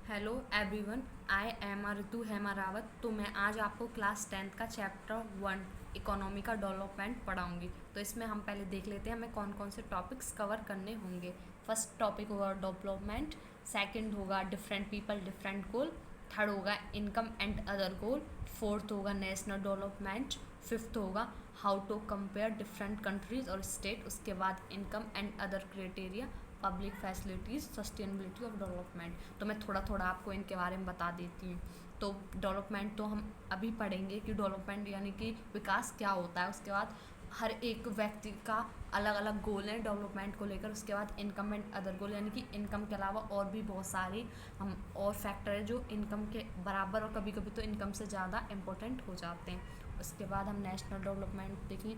Hello everyone, I am ऋतु हेमा रावत। तो मैं आज आपको क्लास 10th का चैप्टर 1 इकोनॉमी का डेवलपमेंट पढ़ाऊंगी। तो इसमें हम पहले देख लेते हैं हमें कौन कौन से टॉपिक्स कवर करने होंगे। फर्स्ट टॉपिक होगा डेवलपमेंट, सेकंड होगा different people different goal, third होगा income and other goal, fourth होगा नेशनल डेवलपमेंट, फिफ्थ होगा how to compare different countries और स्टेट, उसके बाद income and other criteria, public facilities, sustainability of development. तो मैं थोड़ा थोड़ा आपको इनके बारे में बता देती हूँ। तो डेवलपमेंट तो हम अभी पढ़ेंगे कि डेवलपमेंट यानी कि विकास क्या होता है। उसके बाद हर एक व्यक्ति का अलग अलग गोल है डेवलपमेंट को लेकर। उसके बाद इनकम एंड अदर गोल यानी कि इनकम के अलावा और भी बहुत सारी हम और फैक्टर है जो इनकम के बराबर और कभी कभी तो इनकम से ज़्यादा इम्पोर्टेंट हो जाते हैं। उसके बाद हम नेशनल डेवलपमेंट देखें।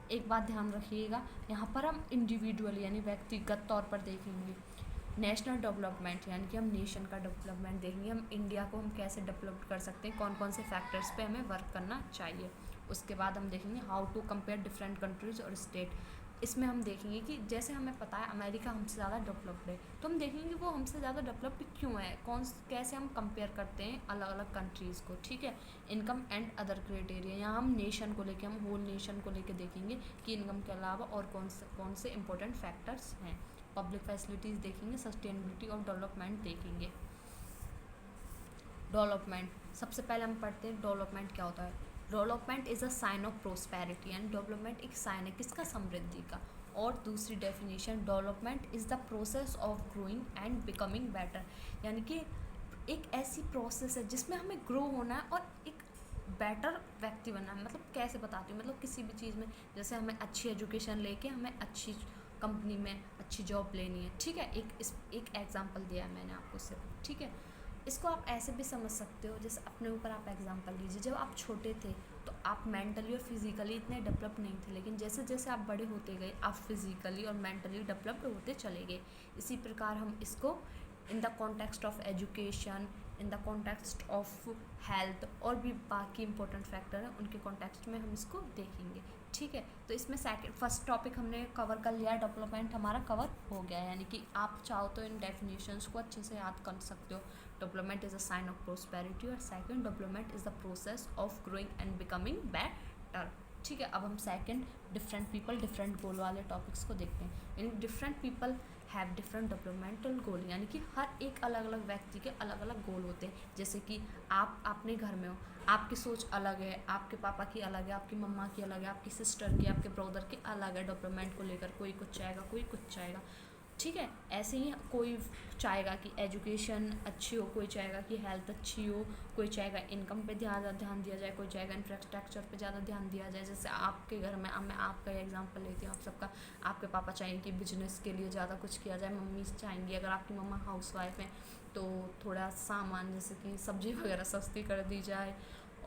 एक बात ध्यान रखिएगा, यहाँ पर हम इंडिविजुअल यानी व्यक्तिगत तौर पर देखेंगे। नेशनल डेवलपमेंट यानी कि हम नेशन का डेवलपमेंट देखेंगे, हम इंडिया को हम कैसे डेवलप कर सकते हैं, कौन कौन से फैक्टर्स पे हमें वर्क करना चाहिए। उसके बाद हम देखेंगे how to compare different countries और स्टेट। इसमें हम देखेंगे कि जैसे हमें पता है अमेरिका हमसे ज़्यादा डेवलप्ड है, तो हम देखेंगे वो हमसे ज़्यादा डेवलप्ड क्यों है, कैसे हम कंपेयर करते हैं अलग अलग कंट्रीज़ को। ठीक है। इनकम एंड अदर क्राइटेरिया, यहाँ हम नेशन को लेके, हम होल नेशन को लेके देखेंगे कि इनकम के अलावा और कौन से इंपॉर्टेंट फैक्टर्स हैं। पब्लिक फैसिलिटीज़ देखेंगे, सस्टेनेबिलिटी ऑफ डेवलपमेंट देखेंगे। डेवलपमेंट सबसे पहले हम पढ़ते हैं डेवलपमेंट क्या होता है। Development is a sign of prosperity, and development एक साइन है किसका, समृद्धि का। और दूसरी definition, development is the process of growing and becoming better, यानी कि एक ऐसी प्रोसेस है जिसमें हमें ग्रो होना है और एक बेटर व्यक्ति बनना है। मतलब कैसे बताती हूँ, मतलब किसी भी चीज़ में जैसे हमें अच्छी एजुकेशन लेके हमें अच्छी कंपनी में अच्छी जॉब लेनी है। ठीक है। एक एग्जांपल दिया है मैंने आपको सिर्फ। ठीक है। इसको आप ऐसे भी समझ सकते हो, जैसे अपने ऊपर आप एग्जांपल लीजिए। जब आप छोटे थे तो आप मेंटली और फिजिकली इतने डेवलप नहीं थे, लेकिन जैसे जैसे आप बड़े होते गए आप फिजिकली और मेंटली डेवलप्ड होते चले गए। इसी प्रकार हम इसको in the context of education, in the context of health और भी बाकी इंपॉर्टेंट फैक्टर हैं उनके कॉन्टेक्स्ट में हम इसको देखेंगे। ठीक है। तो इसमें फर्स्ट टॉपिक हमने कवर कर लिया, डेवलपमेंट हमारा कवर हो गया है। यानी कि आप चाहो तो इन डेफिनेशंस को अच्छे से याद कर सकते हो। Development is a sign of prosperity, और second development is the process of growing and becoming better. ठीक है। अब हम second different people different goal वाले टॉपिक्स को देखते हैं। यानी different people have different developmental goal, यानी कि हर एक अलग अलग व्यक्ति के अलग अलग गोल होते हैं। जैसे कि आप अपने घर में हो, आपकी सोच अलग है, आपके पापा की अलग है, आपकी मम्मा की अलग है, आपकी सिस्टर की, आपके ब्रदर की अलग है डेवलपमेंट को लेकर। कोई कुछ चाहेगा, कोई कुछ चाहेगा। ठीक है। ऐसे ही कोई चाहेगा कि एजुकेशन अच्छी हो, कोई चाहेगा कि हेल्थ अच्छी हो, कोई चाहेगा इनकम पे ध्यान दिया जाए, कोई चाहेगा इंफ्रास्ट्रक्चर पे ज़्यादा ध्यान दिया जाए। जैसे आपके घर में, अब मैं आपका एग्जांपल लेती हूँ, आप सबका। आपके पापा चाहेंगे कि बिजनेस के लिए ज़्यादा कुछ किया जाए, मम्मी चाहेंगी, अगर आपकी मम्मा हाउस वाइफ है तो थोड़ा सामान जैसे कि सब्जी वगैरह सस्ती कर दी जाए।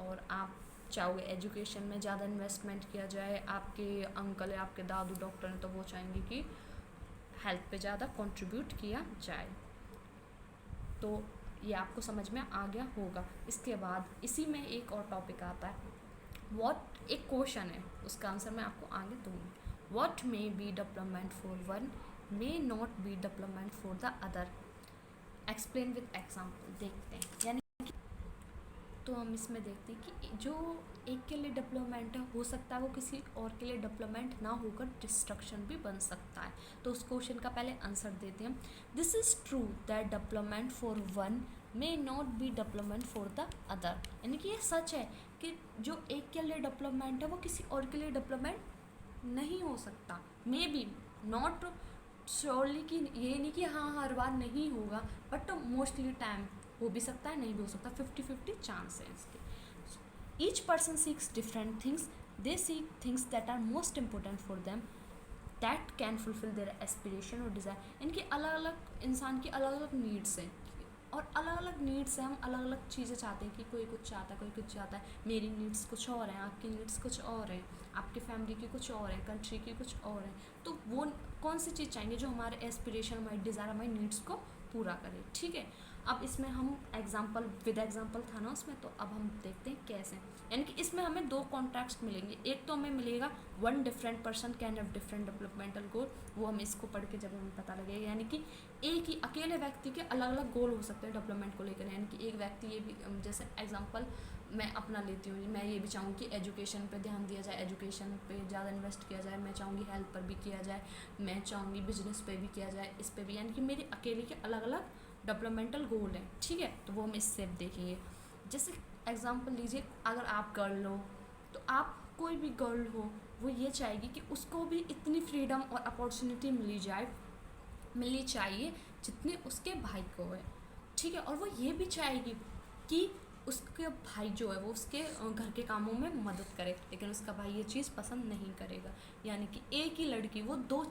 और आप चाहोगे एजुकेशन में ज़्यादा इन्वेस्टमेंट किया जाए। आपके अंकल है, आपके दादू डॉक्टर हैं, तो वो चाहेंगे कि हेल्थ पे ज़्यादा कंट्रीब्यूट किया जाए। तो ये आपको समझ में आ गया होगा। इसके बाद इसी में एक और टॉपिक आता है, व्हाट, एक क्वेश्चन है, उसका आंसर मैं आपको आगे दूंगी। What may be development for one may not be development for the other, explain with example. देखते हैं। यानी तो हम इसमें देखते हैं कि जो एक के लिए डेवलपमेंट है, हो सकता है वो किसी और के लिए डेवलपमेंट ना होकर डिस्ट्रक्शन भी बन सकता है। तो उस क्वेश्चन का पहले आंसर देते हैं। This is true that development for one may not be development for the other, यानी कि ये सच है कि जो एक के लिए डेवलपमेंट है वो किसी और के लिए डेवलपमेंट नहीं हो सकता। मे बी नॉट श्योरली, कि ये नहीं कि हाँ हर बार नहीं होगा, बट मोस्टली टाइम हो भी सकता है, नहीं भी हो सकता। 50-50 चांस है इसके। Each person seeks different things, they seek things that are most important for them, that can fulfil their aspiration और डिज़ायर। इनकी अलग अलग, इंसान की अलग अलग नीड्स हैं, और अलग अलग नीड्स हैं। हम अलग अलग चीज़ें चाहते हैं कि कोई कुछ चाहता है, कोई कुछ चाहता है। मेरी नीड्स कुछ और हैं, आपकी नीड्स कुछ और हैं, आपकी फैमिली की कुछ और है, कंट्री की कुछ और है। तो वो कौन सी चीज़ चाहेंगे जो हमारे एस्पिरेशन, हमारे डिज़ायर, हमारी नीड्स को पूरा करे। ठीक है। अब इसमें हम एग्जाम्पल विद एग्जाम्पल था ना उसमें, तो अब हम देखते हैं कैसे। यानी कि इसमें हमें दो कॉन्ट्रैक्ट्स मिलेंगे। एक तो हमें मिलेगा one different person can have different developmental goal, वो हमें इसको पढ़ के जब हमें पता लगेगा। यानी कि एक ही अकेले व्यक्ति के अलग अलग गोल हो सकते हैं डेवलपमेंट को लेकर। यानी कि एक व्यक्ति ये भी, जैसे एग्जांपल मैं अपना लेती हूँ, मैं ये भी चाहूँगी कि एजुकेशन पे ध्यान दिया जाए, एजुकेशन पे ज़्यादा इन्वेस्ट किया जाए, मैं चाहूँगी हेल्थ पर भी किया जाए, मैं चाहूँगी बिजनेस पे भी किया जाए, इस पे भी। यानी कि मेरे अकेले के अलग अलग डेवलपमेंटल गोल हैं, ठीक है। तो वो हम इससे देखेंगे। जैसे एग्जांपल लीजिए, अगर आप गर्ल हो तो आप, कोई भी गर्ल हो, वो ये चाहेगी कि उसको भी इतनी फ्रीडम और अपॉर्चुनिटी मिलनी चाहिए जितनी उसके भाई को है, ठीक है। और वो ये भी चाहेगी कि उसके भाई जो है वो उसके घर के कामों में मदद करे, लेकिन उसका भाई ये चीज़ पसंद नहीं करेगा। यानी कि एक ही लड़की वो दो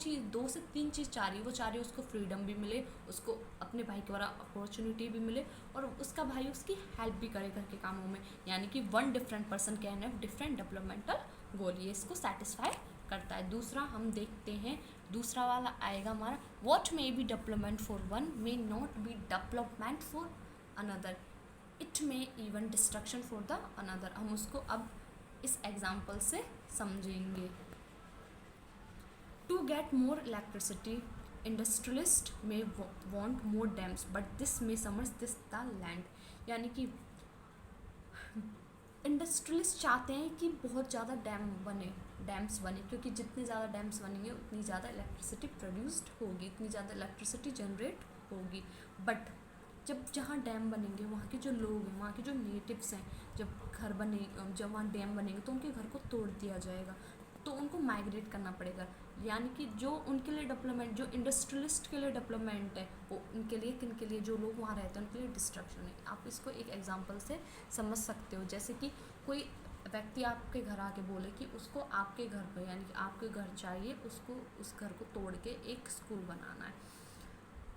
से तीन चीज़ चाह रही है। वो चाह रही है उसको फ्रीडम भी मिले, उसको अपने भाई के द्वारा अपॉर्चुनिटी भी मिले, और उसका भाई उसकी हेल्प भी करे घर के कामों में। यानी कि one different person can have different developmental goal, ये इसको सेटिस्फाई करता है। दूसरा हम देखते हैं, दूसरा वाला आएगा हमारा, what may be development for one may not be development for another, it may even destruction for the another. हम उसको अब इस एग्जाम्पल से समझेंगे। To get more electricity industrialist may want more dams but this may submerge this the land. यानी कि industrialist चाहते हैं कि बहुत ज़्यादा डैम्स बने, क्योंकि जितने ज़्यादा डैम्स बनेंगे उतनी ज़्यादा इलेक्ट्रिसिटी प्रोड्यूस्ड होगी, इतनी ज़्यादा इलेक्ट्रिसिटी जनरेट होगी। बट जब जहाँ डैम बनेंगे वहाँ के जो लोग हैं, वहाँ के जो नेटिव्स हैं, जब वहाँ डैम बनेंगे तो उनके घर को तोड़ दिया जाएगा, तो उनको माइग्रेट करना पड़ेगा। यानी कि जो उनके लिए डेवलपमेंट, जो इंडस्ट्रियलिस्ट के लिए डेवलपमेंट है, वो उनके लिए, किन के लिए, जो लोग वहाँ रहते हैं उनके लिए डिस्ट्रक्शन है। आप इसको एक एग्जांपल से समझ सकते हो। जैसे कि कोई व्यक्ति आपके घर आके बोले कि उसको आपके घर पे, यानी कि आपके घर चाहिए, उसको उस घर को तोड़ के एक स्कूल बनाना है।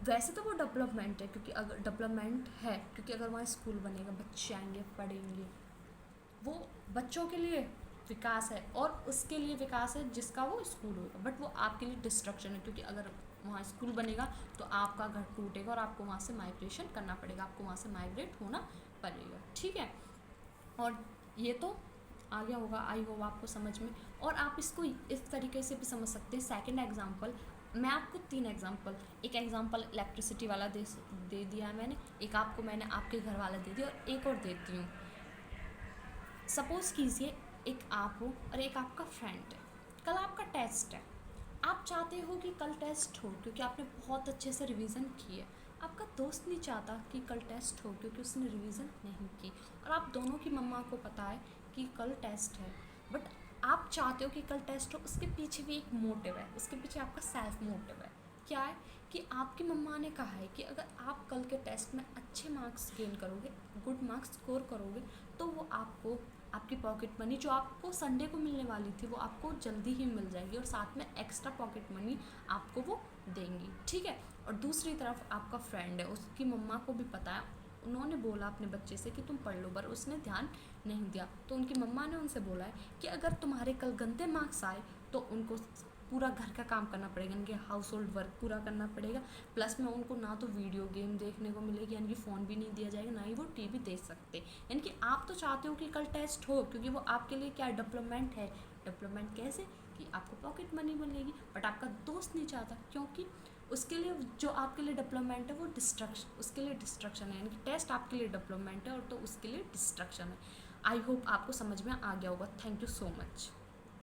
वैसे तो वो डेवलपमेंट है, क्योंकि अगर डेवलपमेंट है, क्योंकि अगर वहाँ स्कूल बनेगा, बच्चे आएंगे, पढ़ेंगे, वो बच्चों के लिए विकास है, और उसके लिए विकास है जिसका वो स्कूल होगा। बट वो आपके लिए डिस्ट्रक्शन है, क्योंकि अगर वहाँ स्कूल बनेगा तो आपका घर टूटेगा और आपको वहाँ से माइग्रेशन करना पड़ेगा, आपको वहाँ से माइग्रेट होना पड़ेगा, ठीक है। और ये तो आ गया होगा, आई होप आपको समझ में। और आप इसको इस तरीके से भी समझ सकते हैं। सेकंड एग्जांपल, मैं आपको 3 एग्जांपल, एक एग्जांपल इलेक्ट्रिसिटी वाला दे दिया है मैंने, एक आपको मैंने आपके घर वाला दे दिया, और एक और देती हूँ। सपोज़ कीजिए एक आप हो और एक आपका फ्रेंड है, कल आपका टेस्ट है। आप चाहते हो कि कल टेस्ट हो क्योंकि आपने बहुत अच्छे से रिवीजन की है। आपका दोस्त नहीं चाहता कि कल टेस्ट हो क्योंकि उसने रिवीजन नहीं की, और आप दोनों की मम्मा को पता है कि कल टेस्ट है, बट आप चाहते हो कि कल टेस्ट हो। उसके पीछे भी एक मोटिव है, उसके पीछे आपका सेल्फ मोटिव है। क्या है कि आपकी मम्मा ने कहा है कि अगर आप कल के टेस्ट में अच्छे मार्क्स गेन करोगे, गुड मार्क्स स्कोर करोगे, तो वो आपको आपकी पॉकेट मनी जो आपको संडे को मिलने वाली थी वो आपको जल्दी ही मिल जाएगी, और साथ में एक्स्ट्रा पॉकेट मनी आपको वो देंगी, ठीक है। और दूसरी तरफ आपका फ्रेंड है, उसकी मम्मा को भी पता है, उन्होंने बोला अपने बच्चे से कि तुम पढ़ लो, पर उसने ध्यान नहीं दिया, तो उनकी मम्मा ने उनसे बोला है कि अगर तुम्हारे कल गंदे मार्क्स आए तो उनको पूरा घर का काम करना पड़ेगा, उनके हाउस होल्ड वर्क पूरा करना पड़ेगा, प्लस में उनको ना तो वीडियो गेम देखने को मिलेगी, यानी कि फ़ोन भी नहीं दिया जाएगा, ना ही वो टीवी देख सकते। यानी कि आप तो चाहते हो कि कल टेस्ट हो, क्योंकि वो आपके लिए क्या डेवलपमेंट है। डेवलपमेंट कैसे कि आपको पॉकेट मनी मिलेगी, बट आपका दोस्त नहीं चाहता, क्योंकि उसके लिए जो आपके लिए डेवलपमेंट है वो डिस्ट्रक्शन, उसके लिए डिस्ट्रक्शन है। यानी कि टेस्ट आपके लिए डेवलपमेंट है और तो उसके लिए डिस्ट्रक्शन है। आई होप आपको समझ में आ गया होगा। Thank you so much.